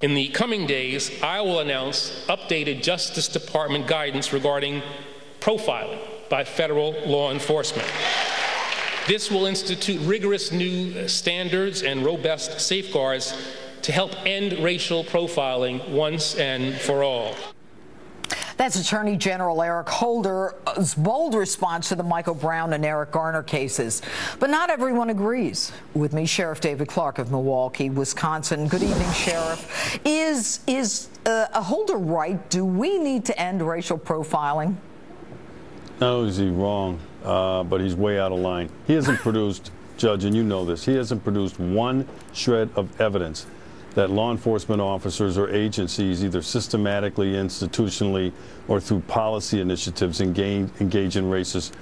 In the coming days, I will announce updated Justice Department guidance regarding profiling by federal law enforcement. This will institute rigorous new standards and robust safeguards to help end racial profiling once and for all. That's Attorney General Eric Holder's bold response to the Michael Brown and Eric Garner cases. But not everyone agrees. With me, Sheriff David Clarke of Milwaukee, Wisconsin. Good evening, Sheriff. Is Holder right? Do we need to end racial profiling? Not only is he wrong, but he's way out of line. He hasn't produced, Judge, and you know this, he hasn't produced one shred of evidence that law enforcement officers or agencies either systematically, institutionally, or through policy initiatives engage in racist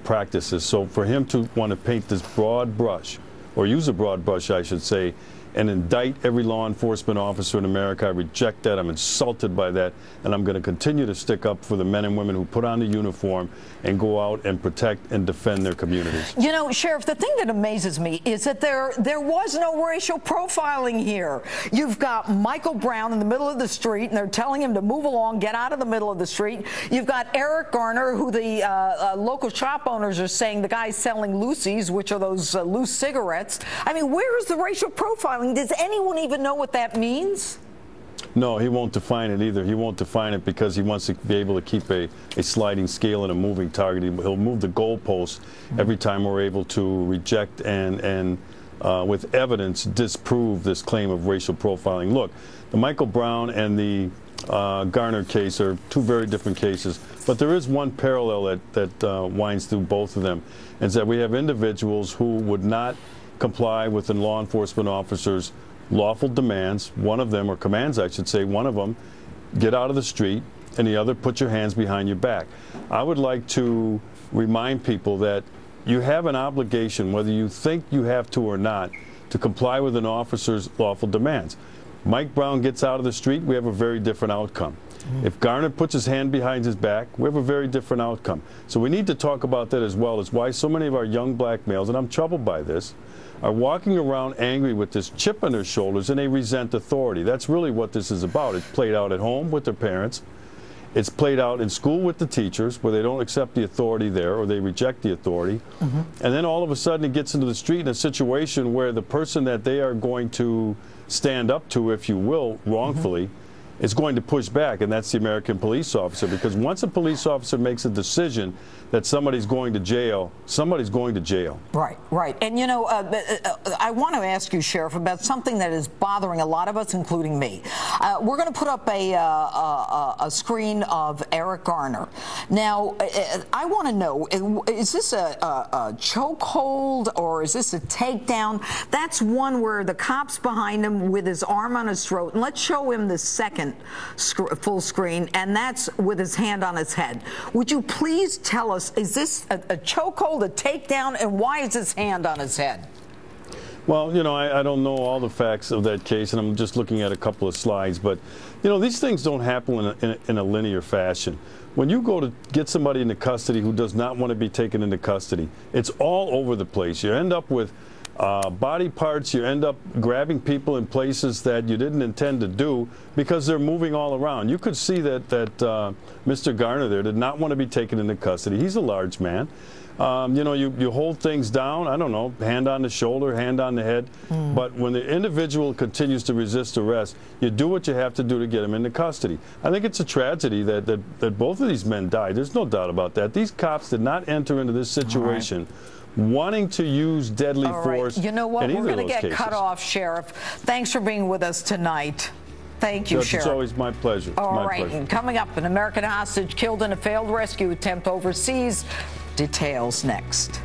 practices. So for him to want to paint this broad brush, or use a broad brush, I should say, and indict every law enforcement officer in America, I reject that. I'm insulted by that, and I'm going to continue to stick up for the men and women who put on the uniform and go out and protect and defend their communities. You know, Sheriff, the thing that amazes me is that there was no racial profiling here. You've got Michael Brown in the middle of the street, and they're telling him to move along, get out of the middle of the street. You've got Eric Garner, who the local shop owners are saying the guy's selling loosies, which are those loose cigarettes. I mean, where is the racial profiling? Does anyone even know what that means? No, he won't define it either. He won't define it because he wants to be able to keep a sliding scale and a moving target. He'll move the goalposts every time we're able to reject and with evidence disprove this claim of racial profiling. Look, the Michael Brown and the Garner case are two very different cases, but there is one parallel that winds through both of them, is that we have individuals who would not comply with the law enforcement officers' lawful demands. One of them, or commands I should say, one of them, get out of the street, and the other, put your hands behind your back. I would like to remind people that you have an obligation, whether you think you have to or not, to comply with an officer's lawful demands. Mike Brown gets out of the street, we have a very different outcome. If Garner puts his hand behind his back, we have a very different outcome. So we need to talk about that as well, as why so many of our young black males, and I'm troubled by this, are walking around angry with this chip on their shoulders, and they resent authority. That's really what this is about. It's played out at home with their parents. It's played out in school with the teachers, where they don't accept the authority there, or they reject the authority. And then all of a sudden it gets into the street in a situation where the person that they are going to stand up to, if you will, wrongfully, is going to push back, and that's the American police officer. Because once a police officer makes a decision that somebody's going to jail, somebody's going to jail. Right, right. And you know, I want to ask you, Sheriff, about something that is bothering a lot of us, including me. We're going to put up a screen of Eric Garner. Now, I want to know, is this a chokehold or is this a takedown? That's one where the cop's behind him with his arm on his throat. And let's show him the second full screen, and that's with his hand on his head. Would you please tell us, is this a chokehold, a takedown, and why is his hand on his head? Well, you know, I don't know all the facts of that case, and I'm just looking at a couple of slides, but, you know, these things don't happen in a linear fashion. When you go to get somebody into custody who does not want to be taken into custody, it's all over the place. You end up with body parts, you end up grabbing people in places that you didn't intend to do because they're moving all around. You could see that Mr. Garner there did not want to be taken into custody. He's a large man. You know, you hold things down, I don't know, hand on the shoulder, hand on the head, but when the individual continues to resist arrest, you do what you have to do to get him into custody. I think it's a tragedy that both of these men died. There's no doubt about that. These cops did not enter into this situation wanting to use deadly force. You know what? We're going to get cases. Cut off, Sheriff. Thanks for being with us tonight. Thank you, Judge, Sheriff. It's always my pleasure. All right, and coming up, an American hostage killed in a failed rescue attempt overseas. Details next.